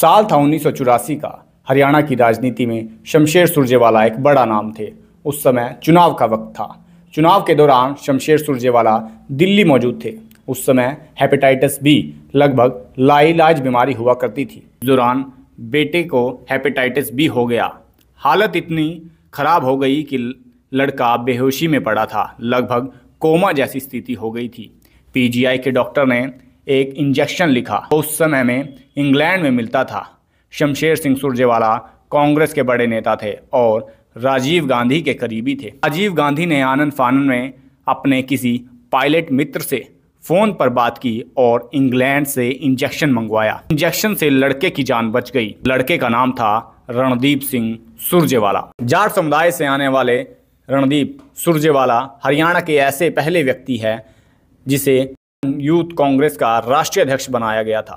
साल था 1984 का। हरियाणा की राजनीति में शमशेर सुरजेवाला एक बड़ा नाम थे। उस समय चुनाव का वक्त था। चुनाव के दौरान शमशेर सुरजेवाला दिल्ली मौजूद थे। उस समय हेपेटाइटिस बी लगभग लाइलाज बीमारी हुआ करती थी। इस दौरान बेटे को हेपेटाइटिस बी हो गया। हालत इतनी खराब हो गई कि लड़का बेहोशी में पड़ा था। लगभग कोमा जैसी स्थिति हो गई थी। पीजीआई के डॉक्टर ने एक इंजेक्शन लिखा। उस समय में इंग्लैंड में मिलता था। शमशेर सिंह सुरजेवाला कांग्रेस के बड़े नेता थे और राजीव गांधी के करीबी थे। राजीव गांधी ने आनन फानन में अपने किसी पायलट मित्र से फोन पर बात की और इंग्लैंड से इंजेक्शन मंगवाया। इंजेक्शन से लड़के की जान बच गई। लड़के का नाम था रणदीप सिंह सुरजेवाला। जाट समुदाय से आने वाले रणदीप सुरजेवाला हरियाणा के ऐसे पहले व्यक्ति हैं जिसे यूथ कांग्रेस का राष्ट्रीय अध्यक्ष बनाया गया था।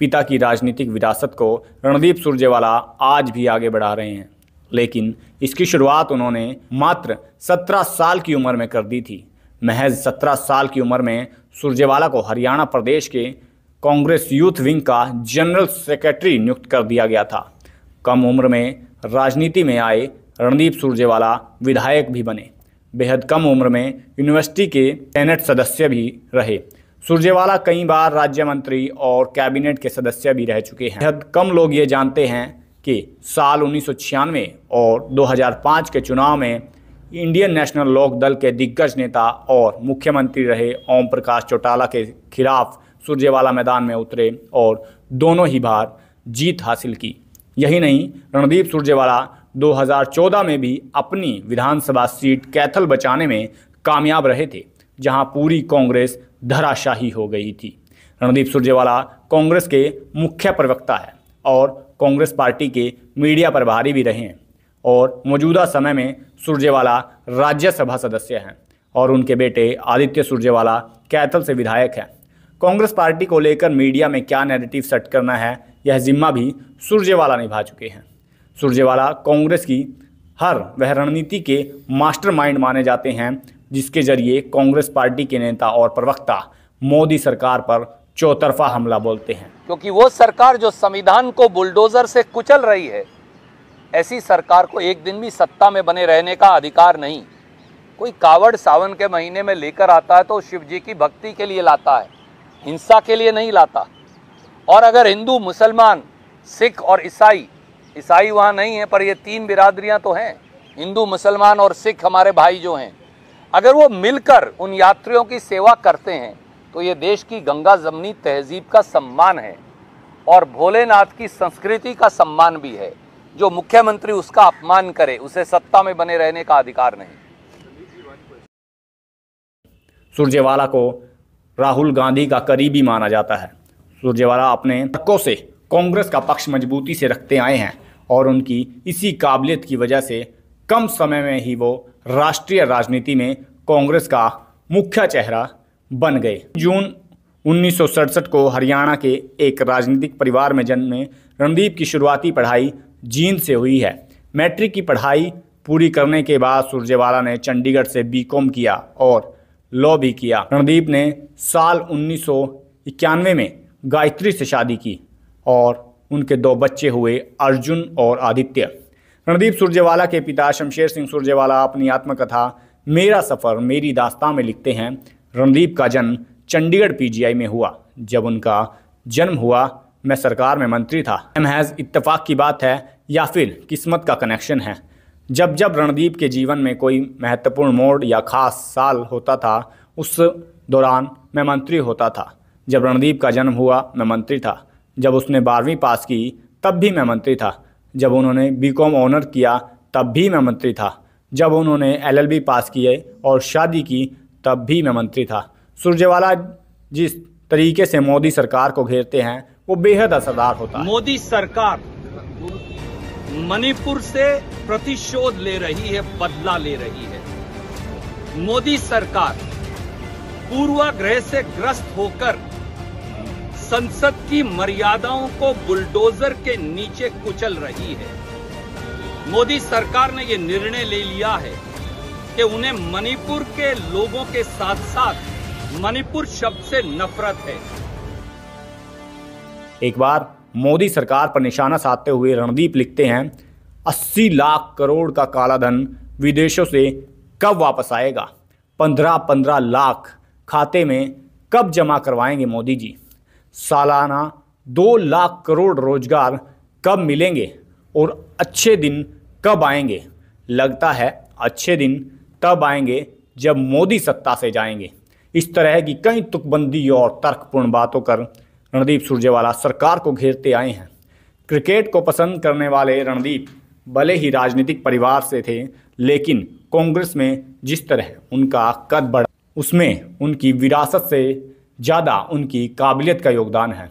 पिता की राजनीतिक विरासत को रणदीप सुरजेवाला आज भी आगे बढ़ा रहे हैं, लेकिन इसकी शुरुआत उन्होंने मात्र 17 साल की उम्र में कर दी थी। महज 17 साल की उम्र में सुरजेवाला को हरियाणा प्रदेश के कांग्रेस यूथ विंग का जनरल सेक्रेटरी नियुक्त कर दिया गया था। कम उम्र में राजनीति में आए रणदीप सुरजेवाला विधायक भी बने। बेहद कम उम्र में यूनिवर्सिटी के सेनेट सदस्य भी रहे। सुरजेवाला कई बार राज्य मंत्री और कैबिनेट के सदस्य भी रह चुके हैं। बेहद कम लोग ये जानते हैं कि साल 1996 और 2005 के चुनाव में इंडियन नेशनल लोक दल के दिग्गज नेता और मुख्यमंत्री रहे ओम प्रकाश चौटाला के खिलाफ सुरजेवाला मैदान में उतरे और दोनों ही बार जीत हासिल की। यही नहीं, रणदीप सुरजेवाला 2014 में भी अपनी विधानसभा सीट कैथल बचाने में कामयाब रहे थे, जहां पूरी कांग्रेस धराशाही हो गई थी। रणदीप सुरजेवाला कांग्रेस के मुख्य प्रवक्ता है और कांग्रेस पार्टी के मीडिया प्रभारी भी रहे हैं और मौजूदा समय में सुरजेवाला राज्यसभा सदस्य हैं और उनके बेटे आदित्य सुरजेवाला कैथल से विधायक हैं। कांग्रेस पार्टी को लेकर मीडिया में क्या नैरेटिव सेट करना है, यह जिम्मा भी सुरजेवाला निभा चुके हैं। सुरजेवाला कांग्रेस की हर वह रणनीति के मास्टरमाइंड माने जाते हैं जिसके जरिए कांग्रेस पार्टी के नेता और प्रवक्ता मोदी सरकार पर चौतरफा हमला बोलते हैं। क्योंकि वो सरकार जो संविधान को बुलडोजर से कुचल रही है, ऐसी सरकार को एक दिन भी सत्ता में बने रहने का अधिकार नहीं। कोई कावड़ सावन के महीने में लेकर आता है तो शिव जी की भक्ति के लिए लाता है, हिंसा के लिए नहीं लाता। और अगर हिंदू, मुसलमान, सिख और ईसाई वहाँ नहीं है, पर ये तीन बिरादरियाँ तो हैं, हिंदू, मुसलमान और सिख हमारे भाई जो हैं, अगर वो मिलकर उन यात्रियों की सेवा करते हैं तो ये देश की गंगा जमनी तहजीब का सम्मान है और भोलेनाथ की संस्कृति का सम्मान भी है। जो मुख्यमंत्री उसका अपमान करे, उसे सत्ता में बने रहने का अधिकार नहीं। सुरजेवाला को राहुल गांधी का करीबी माना जाता है। सुरजेवाला अपने तर्कों से कांग्रेस का पक्ष मजबूती से रखते आए हैं और उनकी इसी काबिलियत की वजह से कम समय में ही वो राष्ट्रीय राजनीति में कांग्रेस का मुख्य चेहरा बन गए। जून 1967 को हरियाणा के एक राजनीतिक परिवार में जन्मे रणदीप की शुरुआती पढ़ाई जींद से हुई है। मैट्रिक की पढ़ाई पूरी करने के बाद सुरजेवाला ने चंडीगढ़ से बीकॉम किया और लॉ भी किया। रणदीप ने साल 1991 में गायत्री से शादी की और उनके 2 बच्चे हुए, अर्जुन और आदित्य। रणदीप सुरजेवाला के पिता शमशेर सिंह सुरजेवाला अपनी आत्मकथा मेरा सफ़र मेरी दास्तां में लिखते हैं, रणदीप का जन्म चंडीगढ़ पीजीआई में हुआ। जब उनका जन्म हुआ मैं सरकार में मंत्री था। महज इत्तेफाक की बात है या फिर किस्मत का कनेक्शन है। जब जब रणदीप के जीवन में कोई महत्वपूर्ण मोड़ या खास साल होता था, उस दौरान मैं मंत्री होता था। जब रणदीप का जन्म हुआ मैं मंत्री था। जब उसने 12वीं पास की तब भी मैं मंत्री था। जब उन्होंने बीकॉम ऑनर किया तब भी मैं मंत्री था। जब उन्होंने एलएलबी पास किए और शादी की तब भी मैं मंत्री था। सुरजेवाला जिस तरीके से मोदी सरकार को घेरते हैं वो बेहद असरदार होता है। मोदी सरकार मणिपुर से प्रतिशोध ले रही है, बदला ले रही है। मोदी सरकार पूर्वाग्रह से ग्रस्त होकर संसद की मर्यादाओं को बुलडोजर के नीचे कुचल रही है। मोदी सरकार ने यह निर्णय ले लिया है कि उन्हें मणिपुर के लोगों के साथ साथ मणिपुर शब्द से नफरत है। एक बार मोदी सरकार पर निशाना साधते हुए रणदीप लिखते हैं, 80 लाख करोड़ का काला धन विदेशों से कब वापस आएगा? 15-15 लाख खाते में कब जमा करवाएंगे मोदी जी? सालाना 2 लाख करोड़ रोजगार कब मिलेंगे? और अच्छे दिन कब आएंगे? लगता है अच्छे दिन तब आएंगे जब मोदी सत्ता से जाएंगे। इस तरह की कई तुकबंदी और तर्कपूर्ण बातों कर रणदीप सुरजेवाला सरकार को घेरते आए हैं। क्रिकेट को पसंद करने वाले रणदीप भले ही राजनीतिक परिवार से थे, लेकिन कांग्रेस में जिस तरह उनका कद बढ़ा उसमें उनकी विरासत से ज़्यादा उनकी काबिलियत का योगदान है।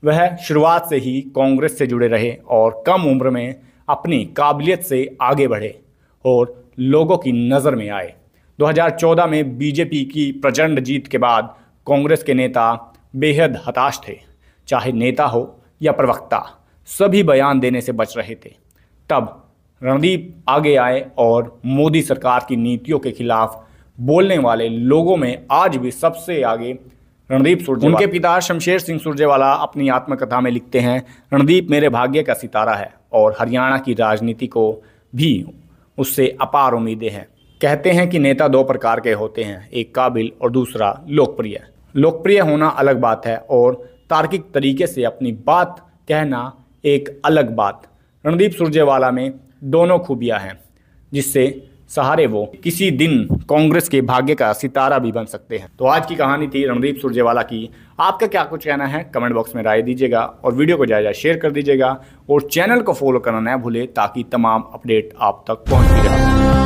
वह शुरुआत से ही कांग्रेस से जुड़े रहे और कम उम्र में अपनी काबिलियत से आगे बढ़े और लोगों की नज़र में आए। 2014 में बीजेपी की प्रचंड जीत के बाद कांग्रेस के नेता बेहद हताश थे। चाहे नेता हो या प्रवक्ता, सभी बयान देने से बच रहे थे। तब रणदीप आगे आए और मोदी सरकार की नीतियों के खिलाफ बोलने वाले लोगों में आज भी सबसे आगे रणदीप सुरजेवाला। उनके पिता शमशेर सिंह सुरजेवाला अपनी आत्मकथा में लिखते हैं, रणदीप मेरे भाग्य का सितारा है और हरियाणा की राजनीति को भी उससे अपार उम्मीदें हैं। कहते हैं कि नेता 2 प्रकार के होते हैं, एक काबिल और दूसरा लोकप्रिय। लोकप्रिय होना अलग बात है और तार्किक तरीके से अपनी बात कहना एक अलग बात। रणदीप सुरजेवाला में दोनों खूबियां हैं, जिससे सहारे वो किसी दिन कांग्रेस के भाग्य का सितारा भी बन सकते हैं। तो आज की कहानी थी रणदीप सुरजेवाला की। आपका क्या कुछ कहना है कमेंट बॉक्स में राय दीजिएगा और वीडियो को ज़्यादा शेयर कर दीजिएगा और चैनल को फॉलो करना न भूलें ताकि तमाम अपडेट आप तक पहुँचती रहे।